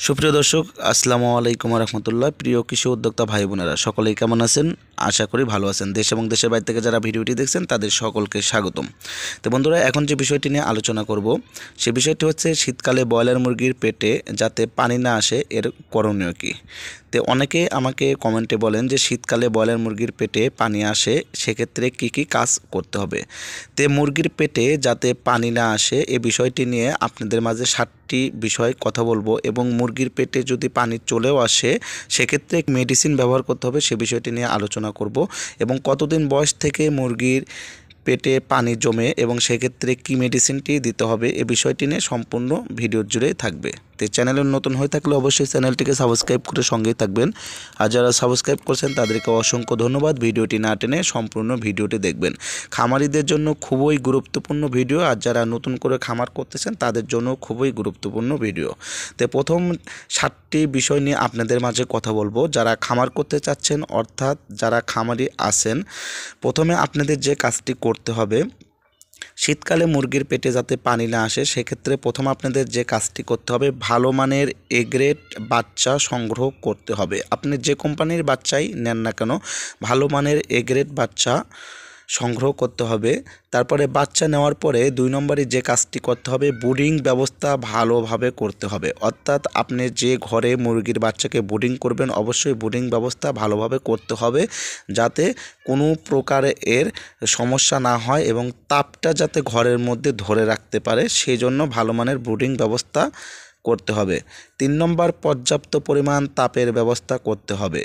সুপ্রিয় দর্শক, আসসালামু আলাইকুম রহমতুল্লাহ। প্রিয় কৃষি উদ্যোক্তা ভাই বোনেরা সকলেই কেমন আছেন? আশা করি ভালো আছেন। দেশ এবং দেশের বাইরে থেকে যারা ভিডিওটি দেখছেন তাদের সকলকে স্বাগতম। তো বন্ধুরা, এখন যে বিষয়টি নিয়ে আলোচনা করব সে বিষয়টি হচ্ছে শীতকালে ব্রয়লার মুরগির পেটে যাতে পানি না আসে এর করণীয় কী। তো অনেকে আমাকে কমেন্টে বলেন যে শীতকালে ব্রয়লার মুরগির পেটে পানি আসে, সেক্ষেত্রে কি কি কাজ করতে হবে। তো মুরগির পেটে যাতে পানি না আসে এ বিষয়টি নিয়ে আপনাদের মাঝে 7টি বিষয় কথা বলবো, এবং মুরগির পেটে যদি পানি চলেও আসে সেক্ষেত্রে মেডিসিন ব্যবহার করতে হবে সে বিষয়টি নিয়ে আলোচনা করব, এবং কতদিন বয়স থেকে মুরগির পেটে পানি জমে এবং সেক্ষেত্রে কী মেডিসিনটি দিতে হবে এ বিষয়টি নিয়ে সম্পূর্ণ ভিডিও জুড়ে থাকবে। তো চ্যানেলে নতুন হয়ে থাকলে অবশ্যই চ্যানেলটিকে সাবস্ক্রাইব করে সঙ্গেই থাকবেন, আর যারা সাবস্ক্রাইব করছেন তাদেরকে অসংখ্য ধন্যবাদ। ভিডিওটি না টেনে সম্পূর্ণ ভিডিওটি দেখবেন। খামারিদের জন্য খুবই গুরুত্বপূর্ণ ভিডিও, আর যারা নতুন করে খামার করতেছেন তাদের জন্য খুবই গুরুত্বপূর্ণ ভিডিও। তো প্রথম 7টি বিষয় নিয়ে আপনাদের মাঝে কথা বলবো। যারা খামার করতে চাচ্ছেন, অর্থাৎ যারা খামারি আছেন, প্রথমে আপনাদের যে কাজটি করতে হবে, শীতকালে মুরগির পেটে যাতে পানি না আসে সেক্ষেত্রে প্রথম আপনাদের যে কাজটি করতে হবে, ভালো মানের এ গ্রেড বাচ্চা সংগ্রহ করতে হবে। আপনি যে কোম্পানির বাচ্চাই নেন না কেন, ভালো মানের এ গ্রেড বাচ্চা সংগ্রহ করতে হবে। তারপরে বাচ্চা নেওয়ার পরে 2 নম্বরে যে কাজটি করতে হবে, ব্রুডিং ব্যবস্থা ভালোভাবে করতে হবে। অর্থাৎ আপনি যে ঘরে মুরগির বাচ্চাকে ব্রুডিং করবেন অবশ্যই ব্রুডিং ব্যবস্থা ভালোভাবে করতে হবে, যাতে কোনো প্রকার এর সমস্যা না হয় এবং তাপটা যাতে ঘরের মধ্যে ধরে রাখতে পারে, সেই জন্য ভালো মানের ব্রুডিং ব্যবস্থা করতে হবে। 3 নম্বর, পর্যাপ্ত পরিমাণ তাপের ব্যবস্থা করতে হবে।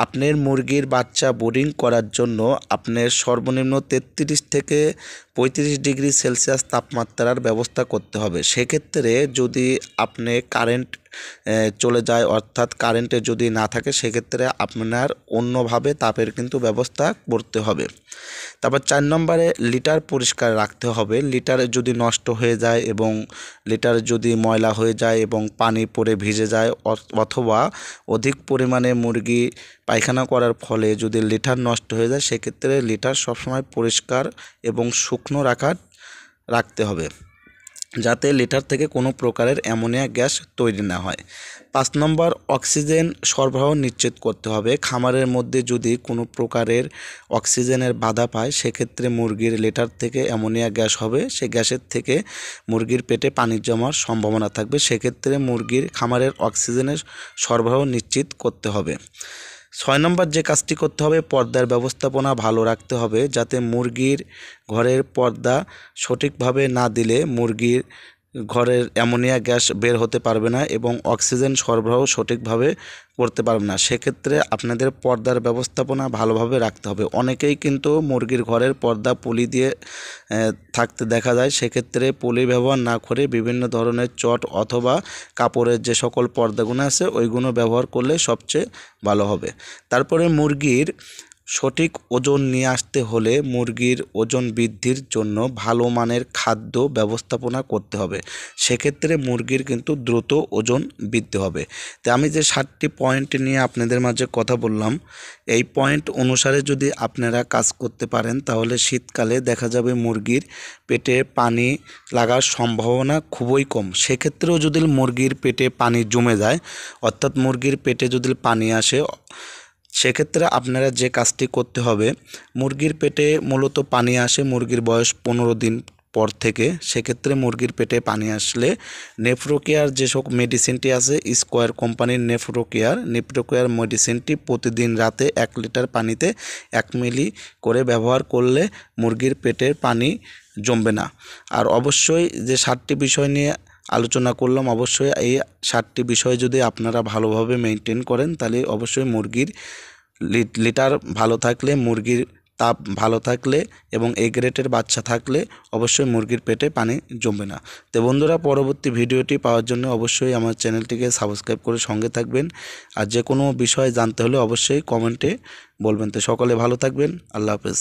আপনার মুরগির বাচ্চা ব্রুডিং করার জন্য আপনার সর্বনিম্ন 33 থেকে 35 ডিগ্রি সেলসিয়াস তাপমাত্রার ব্যবস্থা করতে হবে। সেক্ষেত্রে যদি আপনি কারেন্ট চলে যায়, অর্থাৎ কারেন্টে যদি না থাকে, সেক্ষেত্রে আপনার অন্যভাবে তাপের কিন্তু ব্যবস্থা করতে হবে। তারপর 4 নম্বরে, লিটার পরিষ্কার রাখতে হবে। লিটার যদি নষ্ট হয়ে যায় এবং লিটার যদি ময়লা হয়ে যায় এবং পানি পড়ে ভিজে যায়, অথবা অধিক পরিমাণে মুরগি পায়খানা করার ফলে যদি লিটার নষ্ট হয়ে যায়, সেক্ষেত্রে লিটার সবসময় পরিষ্কার এবং শুকনো রাখতে হবে, যাতে লিটার থেকে কোনো প্রকারের অ্যামোনিয়া গ্যাস তৈরি না হয়। 5 নম্বর, অক্সিজেন সরবরাহ নিশ্চিত করতে হবে। খামারের মধ্যে যদি কোনো প্রকারের অক্সিজেনের বাধা পায়, সেক্ষেত্রে মুরগির লিটার থেকে অ্যামোনিয়া গ্যাস হবে, সে গ্যাসের থেকে মুরগির পেটে পানি জমার সম্ভাবনা থাকবে। সেক্ষেত্রে মুরগির খামারের অক্সিজেনের সরবরাহ নিশ্চিত করতে হবে। 6 নম্বর যে কাজটি করতে হবে, পর্দার ব্যবস্থাপনা ভালো রাখতে হবে, যাতে মুরগির ঘরের পর্দা সঠিকভাবে না দিলে মুরগির ঘরের অ্যামোনিয়া গ্যাস বের হতে পারবে না এবং অক্সিজেন সরবরাহ সঠিকভাবে করতে পারবে না। সেক্ষেত্রে আপনাদের পর্দার ব্যবস্থাপনা ভালোভাবে রাখতে হবে। অনেকেই কিন্তু মুরগির ঘরের পর্দা পলি দিয়ে থাকতে দেখা যায়। সেক্ষেত্রে পলি ব্যবহার না করে বিভিন্ন ধরনের চট অথবা কাপড়ের যে সকল পর্দাগুলো আছে ওইগুলো ব্যবহার করলে সবচেয়ে ভালো হবে। তারপরে মুরগির সঠিক ওজন নিয়ে আসতে হলে মুরগির ওজন বৃদ্ধির জন্য ভালো মানের খাদ্য ব্যবস্থাপনা করতে হবে। সেক্ষেত্রে মুরগির কিন্তু দ্রুত ওজন বৃদ্ধি হবে। তাই আমি যে 7টি পয়েন্ট নিয়ে আপনাদের মাঝে কথা বললাম, এই পয়েন্ট অনুসারে যদি আপনারা কাজ করতে পারেন তাহলে শীতকালে দেখা যাবে মুরগির পেটে পানি লাগার সম্ভাবনা খুবই কম। সেক্ষেত্রেও যদি মুরগির পেটে পানি জমে যায়, অর্থাৎ মুরগির পেটে যদি পানি আসে, সেক্ষেত্রে আপনারা যে কাজটি করতে হবে, মুরগির পেটে মূলত পানি আসে মুরগির বয়স 15 দিন পর থেকে। সেক্ষেত্রে মুরগির পেটে পানি আসলে নেফ্রোকেয়ার যেসব মেডিসিনটি আছে, স্কোয়ার কোম্পানির নেফ্রোকেয়ার মেডিসিনটি প্রতিদিন রাতে 1 লিটার পানিতে 1 মিলি করে ব্যবহার করলে মুরগির পেটের পানি জমবে না। আর অবশ্যই যে 7টি বিষয় নিয়ে আলোচনা করলাম, অবশ্যই এই 7টি বিষয় যদি আপনারা ভালোভাবে মেনটেন করেন তাহলে অবশ্যই মুরগির লিটার ভালো থাকলে, মুরগির তাপ ভালো থাকলে এবং এ গ্রেডের বাচ্চা থাকলে অবশ্যই মুরগির পেটে পানি জমবে না। তো বন্ধুরা, পরবর্তী ভিডিওটি পাওয়ার জন্য অবশ্যই আমার চ্যানেলটিকে সাবস্ক্রাইব করে সঙ্গে থাকবেন, আর যে কোনো বিষয় জানতে হলে অবশ্যই কমেন্টে বলবেন। তো সকলে ভালো থাকবেন। আল্লাহ হাফেজ।